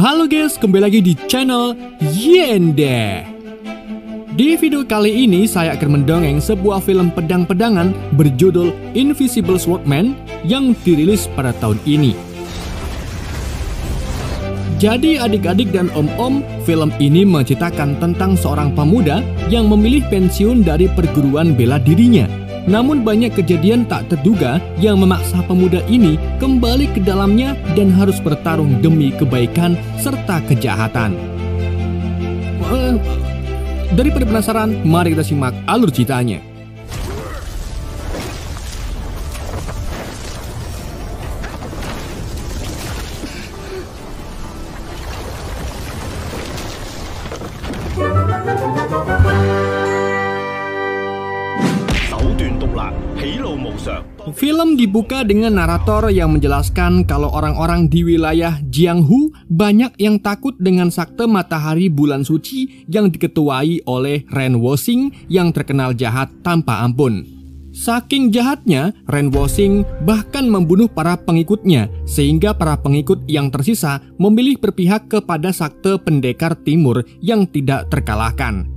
Halo guys, kembali lagi di channel Yende. Di video kali ini saya akan mendongeng sebuah film pedang-pedangan berjudul Invisible Swordman yang dirilis pada tahun ini. Jadi adik-adik dan om-om, film ini menceritakan tentang seorang pemuda yang memilih pensiun dari perguruan bela dirinya. Namun banyak kejadian tak terduga yang memaksa pemuda ini kembali ke dalamnya dan harus bertarung demi kebaikan serta kejahatan. Daripada penasaran, mari kita simak alur ceritanya. Film dibuka dengan narator yang menjelaskan kalau orang-orang di wilayah Jianghu banyak yang takut dengan sakte matahari bulan suci yang diketuai oleh Ren Woxing yang terkenal jahat tanpa ampun. Saking jahatnya, Ren Woxing bahkan membunuh para pengikutnya sehingga para pengikut yang tersisa memilih berpihak kepada sakte pendekar timur yang tidak terkalahkan.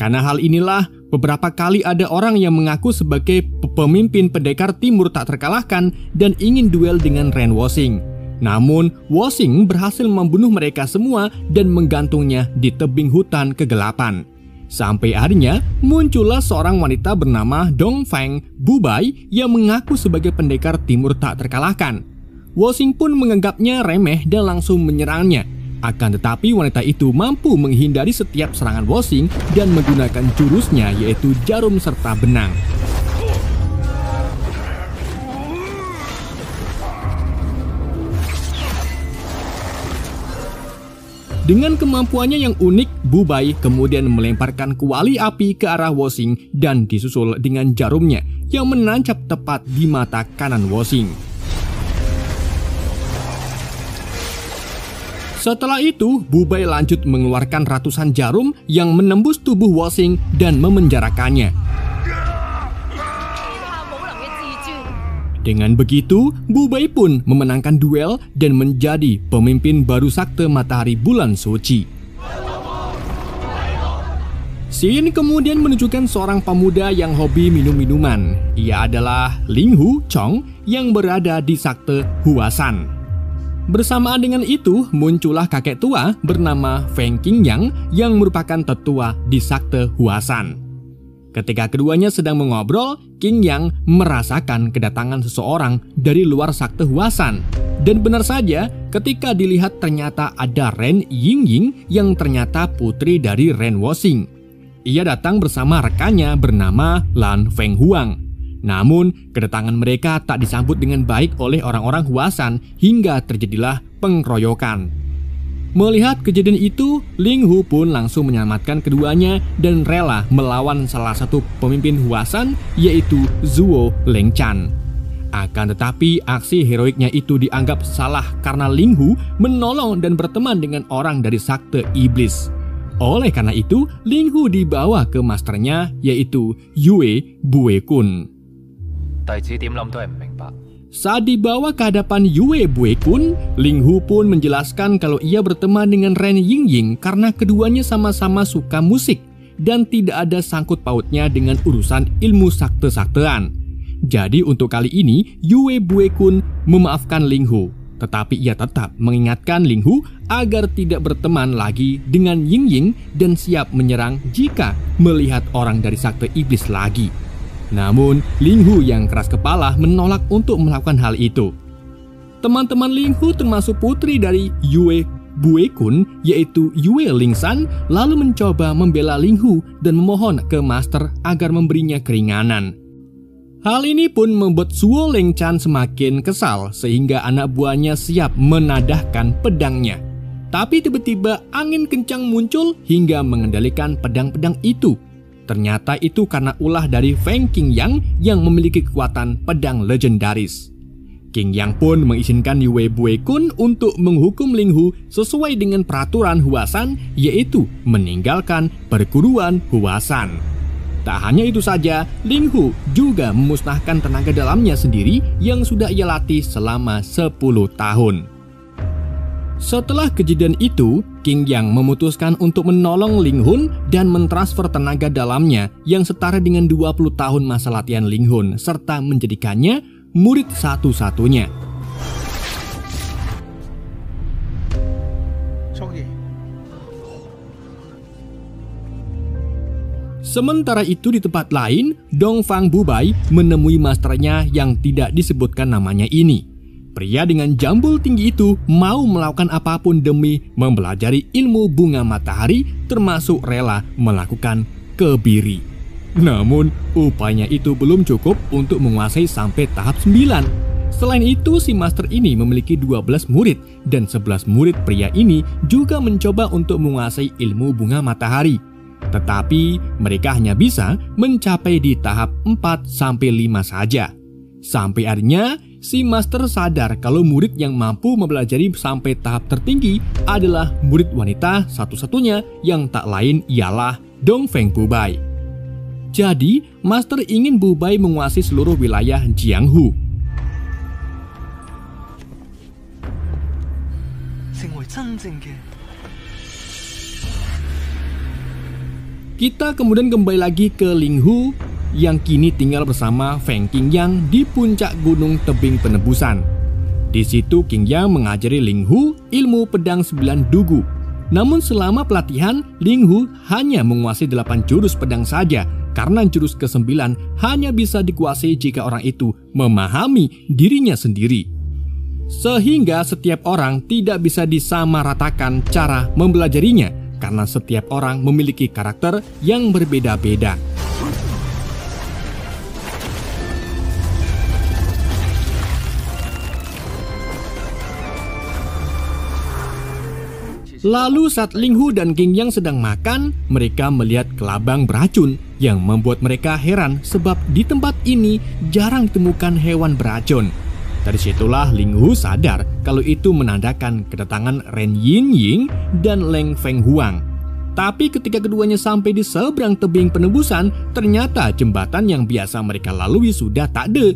Karena hal inilah, beberapa kali ada orang yang mengaku sebagai pemimpin pendekar timur tak terkalahkan dan ingin duel dengan Ren Woxing. Namun, Woxing berhasil membunuh mereka semua dan menggantungnya di tebing hutan kegelapan. Sampai akhirnya, muncullah seorang wanita bernama Dongfeng Bubai yang mengaku sebagai pendekar timur tak terkalahkan. Woxing pun menganggapnya remeh dan langsung menyerangnya. Akan tetapi wanita itu mampu menghindari setiap serangan Woxing dan menggunakan jurusnya yaitu jarum serta benang. Dengan kemampuannya yang unik, Bubai kemudian melemparkan kuali api ke arah Woxing dan disusul dengan jarumnya yang menancap tepat di mata kanan Woxing. Setelah itu, Bubai lanjut mengeluarkan ratusan jarum yang menembus tubuh Woxing dan memenjarakannya. Dengan begitu, Bubai pun memenangkan duel dan menjadi pemimpin baru sakte matahari bulan suci. Scene kemudian menunjukkan seorang pemuda yang hobi minum-minuman. Ia adalah Linghu Chong yang berada di sakte Huasan. Bersamaan dengan itu, muncullah kakek tua bernama Feng Qingyang yang merupakan tetua di sakte Huasan. Ketika keduanya sedang mengobrol, Qingyang merasakan kedatangan seseorang dari luar sakte Huasan. Dan benar saja, ketika dilihat ternyata ada Ren Yingying yang ternyata putri dari Ren Woxing. Ia datang bersama rekannya bernama Lan Fenghuang. Namun, kedatangan mereka tak disambut dengan baik oleh orang-orang Huasan hingga terjadilah pengeroyokan. Melihat kejadian itu, Linghu pun langsung menyelamatkan keduanya dan rela melawan salah satu pemimpin Huasan yaitu Zuo Lengchan. Akan tetapi, aksi heroiknya itu dianggap salah karena Linghu menolong dan berteman dengan orang dari sakte iblis. Oleh karena itu, Linghu dibawa ke masternya yaitu Yue Buekun. Saat dibawa ke hadapan Yue Buekun, Linghu pun menjelaskan kalau ia berteman dengan Ren Yingying karena keduanya sama-sama suka musik dan tidak ada sangkut pautnya dengan urusan ilmu sakte-saktean. Jadi untuk kali ini, Yue Buekun memaafkan Linghu, tetapi ia tetap mengingatkan Linghu agar tidak berteman lagi dengan Yingying dan siap menyerang jika melihat orang dari sakte iblis lagi. Namun, Linghu yang keras kepala menolak untuk melakukan hal itu. Teman-teman Linghu termasuk putri dari Yue Buekun yaitu Yue Lingsan lalu mencoba membela Linghu dan memohon ke master agar memberinya keringanan. Hal ini pun membuat Zuo Lengchan semakin kesal sehingga anak buahnya siap menadahkan pedangnya. Tapi tiba-tiba angin kencang muncul hingga mengendalikan pedang-pedang itu. Ternyata itu karena ulah dari Feng Qingyang yang memiliki kekuatan pedang legendaris. Qingyang pun mengizinkan Yue Buekun untuk menghukum Linghu sesuai dengan peraturan Huasan, yaitu meninggalkan perguruan Huasan. Tak hanya itu saja, Linghu juga memusnahkan tenaga dalamnya sendiri yang sudah ia latih selama 10 tahun. Setelah kejadian itu, King Yang memutuskan untuk menolong Ling Hun dan mentransfer tenaga dalamnya yang setara dengan 20 tahun masa latihan Ling Hun serta menjadikannya murid satu-satunya. Sementara itu di tempat lain, Dongfang Bubai menemui masternya yang tidak disebutkan namanya ini. Pria dengan jambul tinggi itu mau melakukan apapun demi mempelajari ilmu bunga matahari, termasuk rela melakukan kebiri. Namun, upayanya itu belum cukup untuk menguasai sampai tahap 9. Selain itu, si master ini memiliki 12 murid, dan 11 murid pria ini juga mencoba untuk menguasai ilmu bunga matahari. Tetapi, mereka hanya bisa mencapai di tahap 4-5 saja. Sampai akhirnya, si master sadar kalau murid yang mampu mempelajari sampai tahap tertinggi adalah murid wanita satu-satunya yang tak lain ialah Dongfeng Bubai. Jadi, master ingin Bubai menguasai seluruh wilayah Jianghu. Kita kemudian kembali lagi ke Ling Hu yang kini tinggal bersama Feng Qingyang di puncak gunung tebing penebusan. Di situ Qingyang mengajari Ling Hu ilmu pedang 9 dugu. Namun selama pelatihan, Ling Hu hanya menguasai 8 jurus pedang saja karena jurus ke-9 hanya bisa dikuasai jika orang itu memahami dirinya sendiri. Sehingga setiap orang tidak bisa disamaratakan cara mempelajarinya karena setiap orang memiliki karakter yang berbeda-beda. Lalu saat Ling Hu dan Qingyang sedang makan, mereka melihat kelabang beracun yang membuat mereka heran sebab di tempat ini jarang ditemukan hewan beracun. Dari situlah Ling Hu sadar kalau itu menandakan kedatangan Ren Yingying dan Leng Fenghuang. Tapi ketika keduanya sampai di seberang tebing penebusan, ternyata jembatan yang biasa mereka lalui sudah tak ada.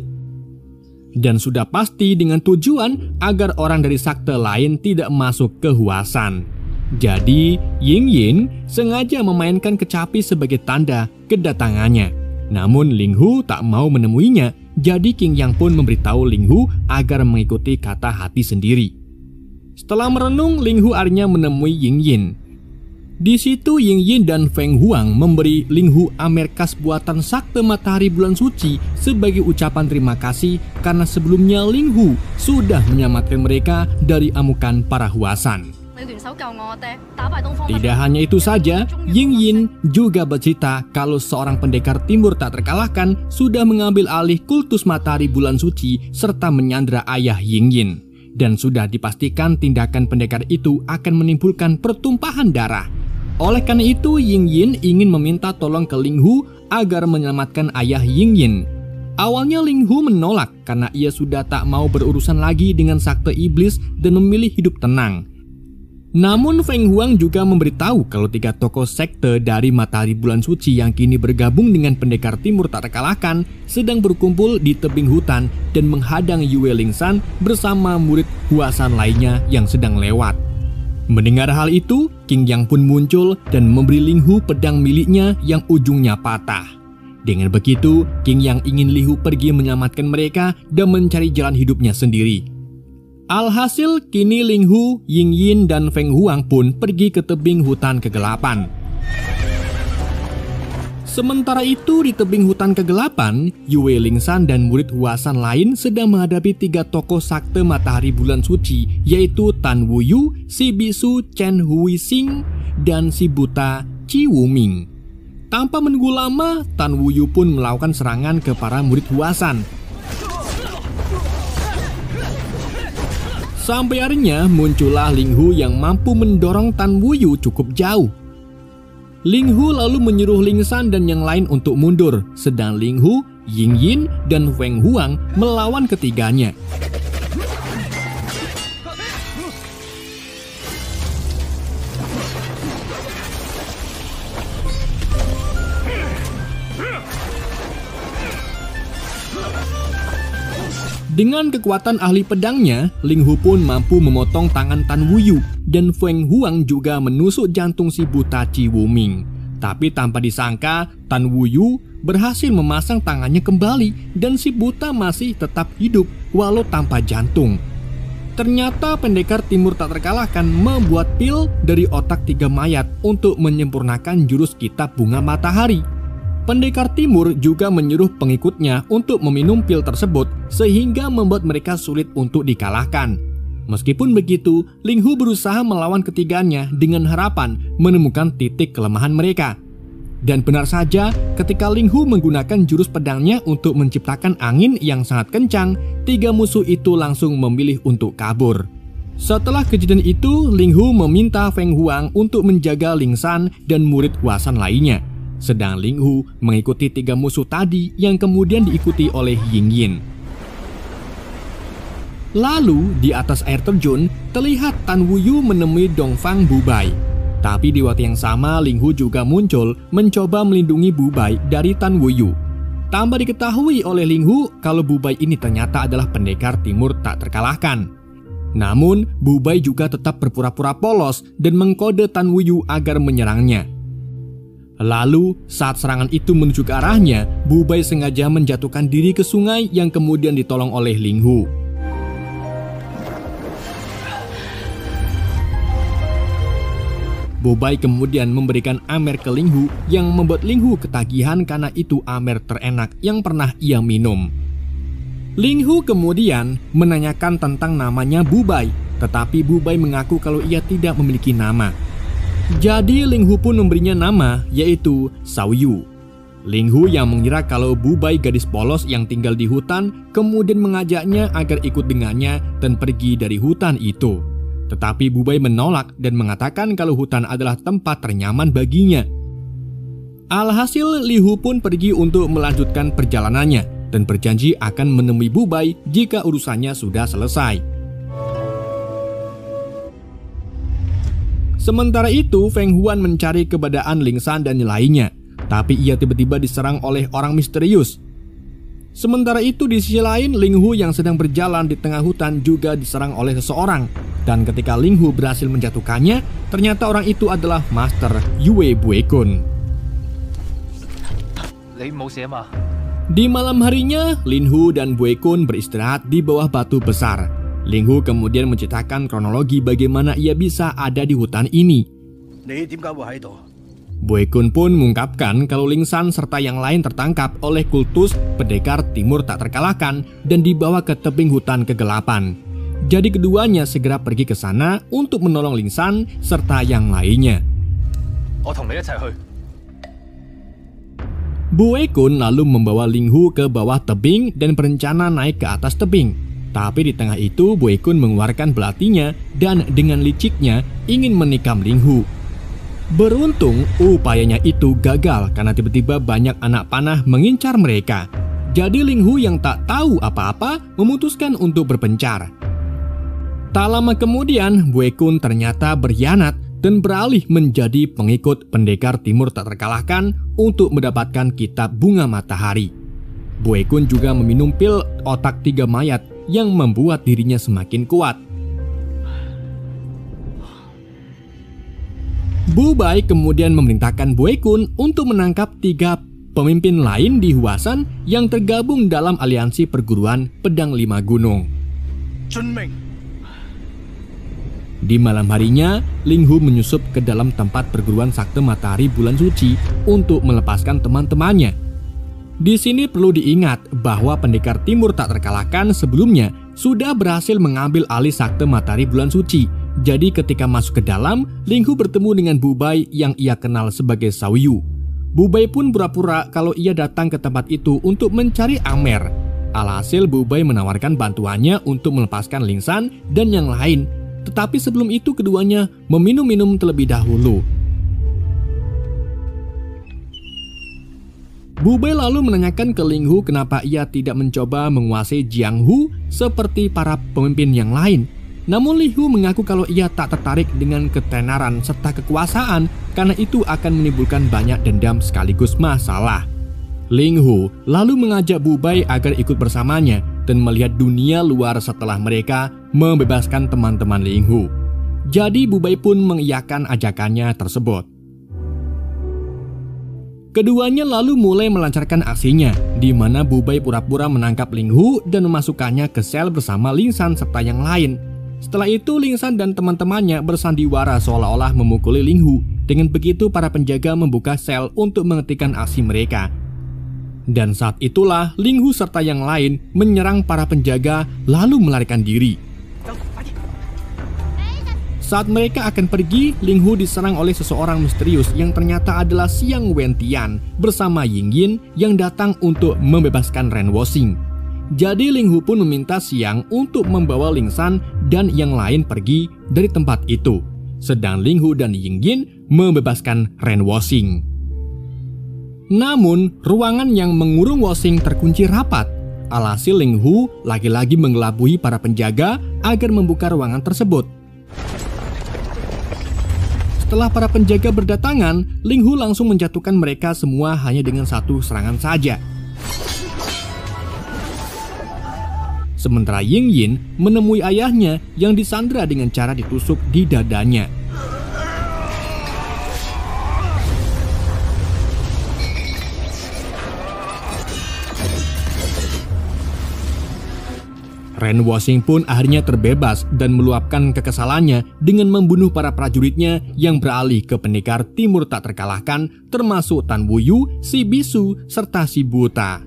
Dan sudah pasti dengan tujuan agar orang dari sakte lain tidak masuk ke Huasan. Jadi, Yingying sengaja memainkan kecapi sebagai tanda kedatangannya. Namun Ling Hu tak mau menemuinya, jadi Qingyang pun memberitahu Ling Hu agar mengikuti kata hati sendiri. Setelah merenung, Ling Hu akhirnya menemui Yingying. Di situ Yingying dan Feng Huang memberi Ling Hu amerkas buatan sakte matahari bulan suci sebagai ucapan terima kasih karena sebelumnya Ling Hu sudah menyelamatkan mereka dari amukan para Huasan. Tidak hanya itu saja, Yingying juga bercerita kalau seorang pendekar timur tak terkalahkan sudah mengambil alih kultus matahari bulan suci serta menyandra ayah Yingying. Dan sudah dipastikan tindakan pendekar itu akan menimbulkan pertumpahan darah. Oleh karena itu, Yingying ingin meminta tolong ke Ling Hu agar menyelamatkan ayah Yingying. Awalnya Ling Hu menolak karena ia sudah tak mau berurusan lagi dengan sakte iblis dan memilih hidup tenang. Namun Feng Huang juga memberitahu kalau 3 tokoh sekte dari matahari bulan suci yang kini bergabung dengan pendekar timur tak terkalahkan sedang berkumpul di tebing hutan dan menghadang Yue Lingshan bersama murid Huasan lainnya yang sedang lewat. Mendengar hal itu, Qingyang pun muncul dan memberi Ling Hu pedang miliknya yang ujungnya patah. Dengan begitu, Qingyang ingin Ling Hu pergi menyelamatkan mereka dan mencari jalan hidupnya sendiri. Alhasil, kini Ling Hu, Yingying, dan Feng Huang pun pergi ke tebing hutan kegelapan. Sementara itu, di tebing hutan kegelapan, Yue Lingshan dan murid Huasan lain sedang menghadapi 3 tokoh sakte matahari bulan suci, yaitu Tan Wuyu, si bisu Chen Huixing, dan si buta Qi Wuming. Tanpa menunggu lama, Tan Wuyu pun melakukan serangan ke para murid Huasan. Sampai akhirnya muncullah Ling Hu yang mampu mendorong Tan Wuyu cukup jauh. Ling Hu lalu menyuruh Lingshan dan yang lain untuk mundur, sedang Ling Hu, Yingying, dan Feng Huang melawan ketiganya. Dengan kekuatan ahli pedangnya, Ling Hu pun mampu memotong tangan Tan Wuyu dan Feng Huang juga menusuk jantung si buta Chi Wuming. Tapi tanpa disangka, Tan Wuyu berhasil memasang tangannya kembali dan si buta masih tetap hidup walau tanpa jantung. Ternyata pendekar timur tak terkalahkan membuat pil dari otak 3 mayat untuk menyempurnakan jurus kitab bunga matahari. Pendekar timur juga menyuruh pengikutnya untuk meminum pil tersebut sehingga membuat mereka sulit untuk dikalahkan. Meskipun begitu, Ling Hu berusaha melawan ketiganya dengan harapan menemukan titik kelemahan mereka. Dan benar saja, ketika Ling Hu menggunakan jurus pedangnya untuk menciptakan angin yang sangat kencang, 3 musuh itu langsung memilih untuk kabur. Setelah kejadian itu, Ling Hu meminta Feng Huang untuk menjaga Ling San dan murid Hua San lainnya. Sedang Ling Hu mengikuti 3 musuh tadi yang kemudian diikuti oleh Ying Yin. Lalu di atas air terjun terlihat Tan Wuyu menemui Dongfang Bubai. Tapi di waktu yang sama Ling Hu juga muncul mencoba melindungi Bubai dari Tan Wuyu. Tambah diketahui oleh Ling Hu kalau Bubai ini ternyata adalah pendekar timur tak terkalahkan. Namun Bubai juga tetap berpura-pura polos dan mengkode Tan Wuyu agar menyerangnya. Lalu, saat serangan itu menuju ke arahnya, Bubai sengaja menjatuhkan diri ke sungai yang kemudian ditolong oleh Ling Hu. Bubai kemudian memberikan amer ke Ling Hu yang membuat Ling Hu ketagihan karena itu amer terenak yang pernah ia minum. Ling Hu kemudian menanyakan tentang namanya Bubai, tetapi Bubai mengaku kalau ia tidak memiliki nama. Jadi Ling Hu pun memberinya nama, yaitu Xiao Yu. Ling Hu yang mengira kalau Bubai gadis polos yang tinggal di hutan, kemudian mengajaknya agar ikut dengannya dan pergi dari hutan itu. Tetapi Bubai menolak dan mengatakan kalau hutan adalah tempat ternyaman baginya. Alhasil Ling Hu pun pergi untuk melanjutkan perjalanannya dan berjanji akan menemui Bubai jika urusannya sudah selesai. Sementara itu, Feng Huan mencari keberadaan Ling San dan lainnya, tapi ia tiba-tiba diserang oleh orang misterius. Sementara itu, di sisi lain, Ling Hu yang sedang berjalan di tengah hutan juga diserang oleh seseorang. Dan ketika Ling Hu berhasil menjatuhkannya, ternyata orang itu adalah Master Yue Buekun. Di malam harinya, Ling Hu dan Buekun beristirahat di bawah batu besar. Ling Hu kemudian menceritakan kronologi bagaimana ia bisa ada di hutan ini. Buekun pun mengungkapkan kalau Ling San serta yang lain tertangkap oleh kultus pendekar timur tak terkalahkan dan dibawa ke tebing hutan kegelapan. Jadi keduanya segera pergi ke sana untuk menolong Ling San serta yang lainnya. Buekun lalu membawa Ling Hu ke bawah tebing dan berencana naik ke atas tebing. Tapi di tengah itu Buekun mengeluarkan belatinya dan dengan liciknya ingin menikam Ling Hu. Beruntung upayanya itu gagal karena tiba-tiba banyak anak panah mengincar mereka. Jadi Ling Hu yang tak tahu apa-apa memutuskan untuk berpencar. Tak lama kemudian Buekun ternyata berkhianat dan beralih menjadi pengikut pendekar timur tak terkalahkan untuk mendapatkan kitab bunga matahari. Buekun juga meminum pil otak 3 mayat yang membuat dirinya semakin kuat. Bubai kemudian memerintahkan Buekun untuk menangkap 3 pemimpin lain di Hua San yang tergabung dalam aliansi perguruan Pedang 5 Gunung. Di malam harinya, Ling Hu menyusup ke dalam tempat perguruan sakte matahari bulan suci untuk melepaskan teman-temannya. Di sini perlu diingat bahwa pendekar timur tak terkalahkan sebelumnya sudah berhasil mengambil alih sakte matahari bulan suci. Jadi ketika masuk ke dalam, Ling Hu bertemu dengan Bubai yang ia kenal sebagai Xiao Yu. Bubai pun pura-pura kalau ia datang ke tempat itu untuk mencari Amer. Alhasil Bubai menawarkan bantuannya untuk melepaskan Ling San dan yang lain. Tetapi sebelum itu keduanya meminum-minum terlebih dahulu. Bubai lalu menanyakan ke Ling Hu kenapa ia tidak mencoba menguasai Jianghu seperti para pemimpin yang lain. Namun Ling Hu mengaku kalau ia tak tertarik dengan ketenaran serta kekuasaan karena itu akan menimbulkan banyak dendam sekaligus masalah. Ling Hu lalu mengajak Bubai agar ikut bersamanya dan melihat dunia luar setelah mereka membebaskan teman-teman Ling Hu. Jadi Bu Bai pun mengiyakan ajakannya tersebut. Keduanya lalu mulai melancarkan aksinya, di mana Bu Bai pura-pura menangkap Ling Hu dan memasukkannya ke sel bersama Ling San serta yang lain. Setelah itu Ling San dan teman-temannya bersandiwara seolah-olah memukuli Ling Hu. Dengan begitu para penjaga membuka sel untuk menghentikan aksi mereka. Dan saat itulah Ling Hu serta yang lain menyerang para penjaga lalu melarikan diri. Saat mereka akan pergi, Ling Hu diserang oleh seseorang misterius yang ternyata adalah Xiang Wentian bersama Ying Yin yang datang untuk membebaskan Ren Woxing. Jadi Ling Hu pun meminta Xiang untuk membawa Ling San dan yang lain pergi dari tempat itu. Sedang Ling Hu dan Ying Yin membebaskan Ren Woxing. Namun, ruangan yang mengurung Woxing terkunci rapat. Alhasil Ling Hu lagi-lagi mengelabui para penjaga agar membuka ruangan tersebut. Setelah para penjaga berdatangan, Ling Hu langsung menjatuhkan mereka semua hanya dengan satu serangan saja. Sementara Ying Yin menemui ayahnya yang disandra dengan cara ditusuk di dadanya. Ren Woxing pun akhirnya terbebas dan meluapkan kekesalannya dengan membunuh para prajuritnya yang beralih ke pendekar timur tak terkalahkan, termasuk Tan Wuyu, si Bisu, serta si Buta.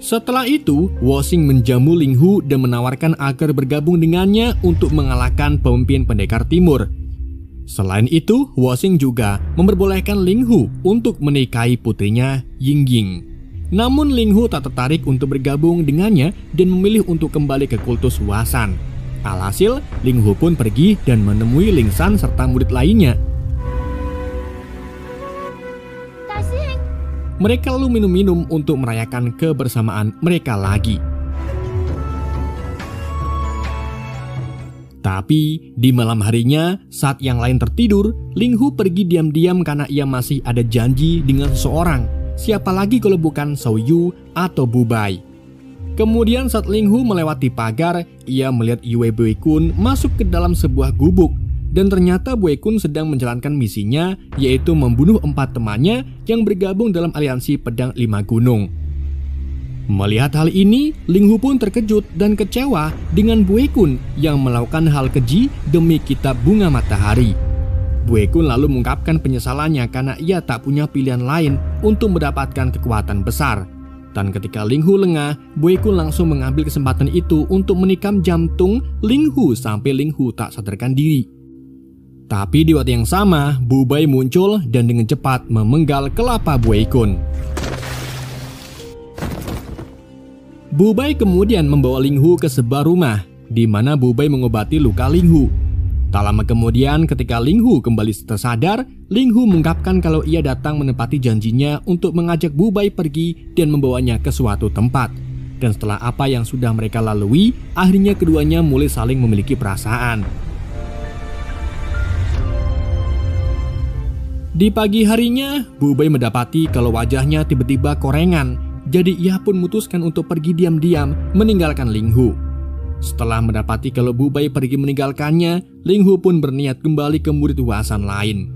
Setelah itu, Woxing menjamu Ling Hu dan menawarkan agar bergabung dengannya untuk mengalahkan pemimpin pendekar timur. Selain itu, Woxing juga memperbolehkan Ling Hu untuk menikahi putrinya Ying Ying. Namun Ling Hu tak tertarik untuk bergabung dengannya dan memilih untuk kembali ke kultus Huasan. Alhasil, Ling Hu pun pergi dan menemui Ling San serta murid lainnya. Mereka lalu minum-minum untuk merayakan kebersamaan mereka lagi. Tapi di malam harinya, saat yang lain tertidur, Ling Hu pergi diam-diam karena ia masih ada janji dengan seseorang. Siapa lagi kalau bukan Shou Yu atau Bu Bai. Kemudian saat Ling Hu melewati pagar, ia melihat Yue Bui Kun masuk ke dalam sebuah gubuk. Dan ternyata Bui Kun sedang menjalankan misinya, yaitu membunuh 4 temannya yang bergabung dalam aliansi Pedang 5 Gunung. Melihat hal ini, Ling Hu pun terkejut dan kecewa dengan Bui Kun yang melakukan hal keji demi kitab bunga matahari. Bui Kun lalu mengungkapkan penyesalannya karena ia tak punya pilihan lain untuk mendapatkan kekuatan besar. Dan ketika Ling Hu lengah, Bui Kun langsung mengambil kesempatan itu untuk menikam jantung Ling Hu sampai Ling Hu tak sadarkan diri. Tapi di waktu yang sama, Bu Bai muncul dan dengan cepat memenggal kelapa Bui Kun. Bu Bai kemudian membawa Ling Hu ke sebuah rumah, di mana Bu Bai mengobati luka Ling Hu. Tak lama kemudian ketika Ling Hu kembali tersadar, Ling Hu mengungkapkan kalau ia datang menepati janjinya untuk mengajak Bu Bai pergi dan membawanya ke suatu tempat. Dan setelah apa yang sudah mereka lalui, akhirnya keduanya mulai saling memiliki perasaan. Di pagi harinya, Bu Bai mendapati kalau wajahnya tiba-tiba korengan. Jadi ia pun memutuskan untuk pergi diam-diam meninggalkan Ling Hu. Setelah mendapati kalau Bu Bai pergi meninggalkannya, Ling Hu pun berniat kembali ke murid Huasan lain.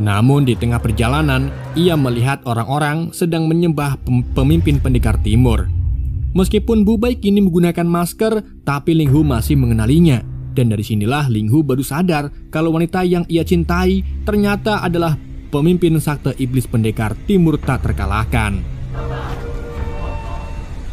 Namun di tengah perjalanan, ia melihat orang-orang sedang menyembah pemimpin pendekar timur. Meskipun Bu Bai kini menggunakan masker, tapi Ling Hu masih mengenalinya. Dan dari sinilah Ling Hu baru sadar kalau wanita yang ia cintai ternyata adalah pemimpin sakte iblis pendekar timur tak terkalahkan.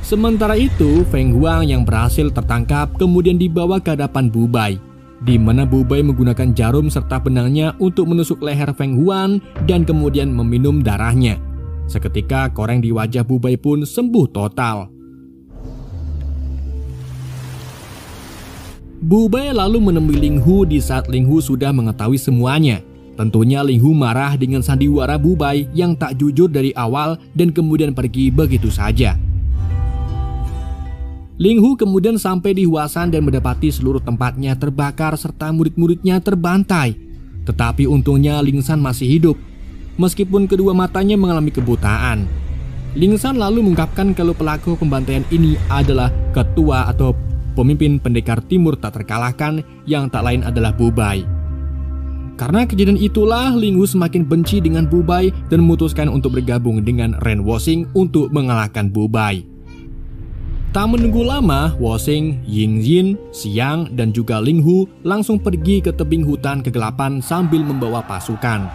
Sementara itu, Feng Huang yang berhasil tertangkap kemudian dibawa ke hadapan Bu Bai, di mana Bu Bai menggunakan jarum serta benangnya untuk menusuk leher Feng Huang dan kemudian meminum darahnya. Seketika koreng di wajah Bu Bai pun sembuh total. Bu Bai lalu menemui Ling Hu di saat Ling Hu sudah mengetahui semuanya. Tentunya Ling Hu marah dengan sandiwara Bu Bai yang tak jujur dari awal dan kemudian pergi begitu saja. Ling Hu kemudian sampai di Huasan dan mendapati seluruh tempatnya terbakar serta murid-muridnya terbantai. Tetapi untungnya Ling San masih hidup, meskipun kedua matanya mengalami kebutaan. Ling San lalu mengungkapkan kalau pelaku pembantaian ini adalah ketua atau pemimpin pendekar timur tak terkalahkan yang tak lain adalah Bu Bai. Karena kejadian itulah Ling Hu semakin benci dengan Bu Bai dan memutuskan untuk bergabung dengan Ren Woxing untuk mengalahkan Bu Bai. Tak menunggu lama, Woxing, Yingying, Xiang, dan juga Ling Hu langsung pergi ke tebing hutan kegelapan sambil membawa pasukan.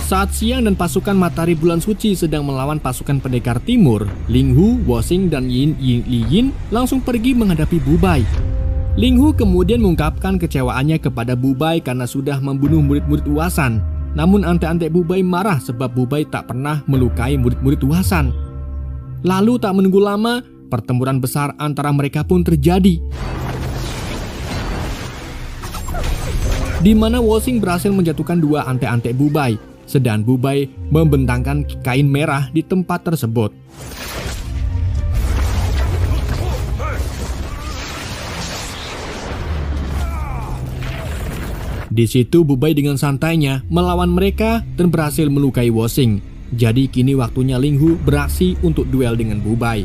Saat siang dan pasukan Matahari Bulan Suci sedang melawan pasukan pendekar timur, Ling Hu, Woxing, dan Yingying langsung pergi menghadapi Bu Bai. Ling Hu kemudian mengungkapkan kecewaannya kepada Bu Bai karena sudah membunuh murid-murid Huasan. Namun ante-ante Bu Bai marah sebab Bu Bai tak pernah melukai murid-murid Huasan. Lalu tak menunggu lama, pertempuran besar antara mereka pun terjadi, di mana Woxing berhasil menjatuhkan dua ante-ante Bu Bai, sedang Bu Bai membentangkan kain merah di tempat tersebut. Di situ Bu Bai dengan santainya melawan mereka dan berhasil melukai Woxing. Jadi kini waktunya Ling Hu beraksi untuk duel dengan Bu Bai.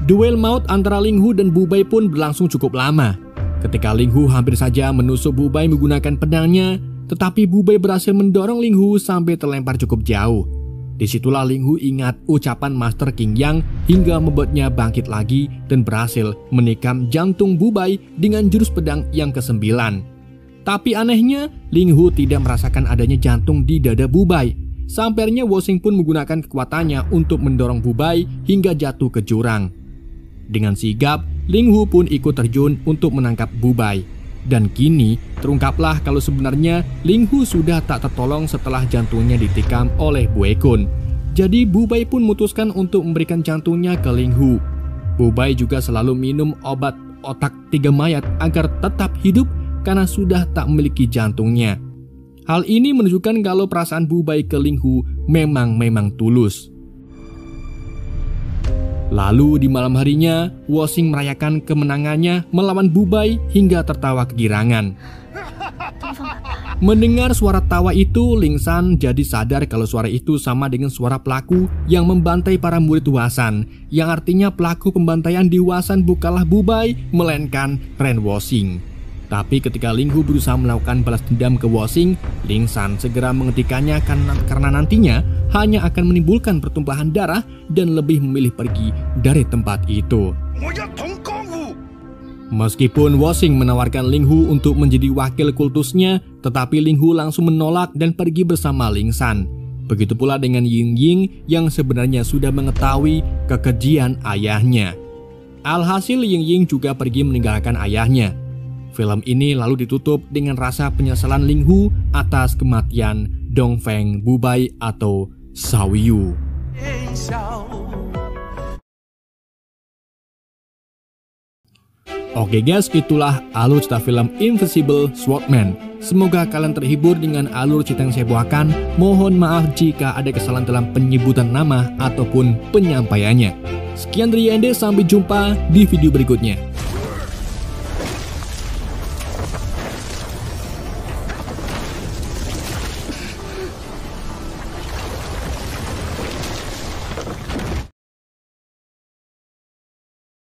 Duel maut antara Ling Hu dan Bu Bai pun berlangsung cukup lama. Ketika Ling Hu hampir saja menusuk Bu Bai menggunakan pedangnya, tetapi Bu Bai berhasil mendorong Ling Hu sampai terlempar cukup jauh. Disitulah Ling Hu ingat ucapan Master King Yang hingga membuatnya bangkit lagi dan berhasil menikam jantung Bu Bai dengan jurus pedang yang ke-9. Tapi anehnya, Ling Hu tidak merasakan adanya jantung di dada Bu Bai. Sampai Woxing pun menggunakan kekuatannya untuk mendorong Bu Bai hingga jatuh ke jurang. Dengan sigap, Ling Hu pun ikut terjun untuk menangkap Bu Bai. Dan kini terungkaplah kalau sebenarnya Ling Hu sudah tak tertolong setelah jantungnya ditikam oleh Bue Kun. Jadi Bu Bai pun memutuskan untuk memberikan jantungnya ke Ling Hu. Bu Bai juga selalu minum obat otak 3 mayat agar tetap hidup karena sudah tak memiliki jantungnya. Hal ini menunjukkan kalau perasaan Bu Bai ke Ling Hu memang tulus. Lalu di malam harinya, Woxing merayakan kemenangannya melawan Bu Bai hingga tertawa kegirangan. Mendengar suara tawa itu, Ling San jadi sadar kalau suara itu sama dengan suara pelaku yang membantai para murid Huasan, yang artinya pelaku pembantaian di Huasan bukanlah Bu Bai, melainkan Ren Woxing. Tapi ketika Ling Hu berusaha melakukan balas dendam ke Woxing, Ling San segera menghentikannya karena nantinya hanya akan menimbulkan pertumpahan darah dan lebih memilih pergi dari tempat itu. Meskipun Woxing menawarkan Ling Hu untuk menjadi wakil kultusnya, tetapi Ling Hu langsung menolak dan pergi bersama Ling San. Begitu pula dengan Yingying yang sebenarnya sudah mengetahui kekejian ayahnya. Alhasil Yingying juga pergi meninggalkan ayahnya. Film ini lalu ditutup dengan rasa penyesalan Ling Hu atas kematian Dongfeng Bu Bai atau Xiao Yu. Oke guys, itulah alur cerita film Invisible Swordman. Semoga kalian terhibur dengan alur cerita yang saya bawakan. Mohon maaf jika ada kesalahan dalam penyebutan nama ataupun penyampaiannya. Sekian dari Ende, sampai jumpa di video berikutnya.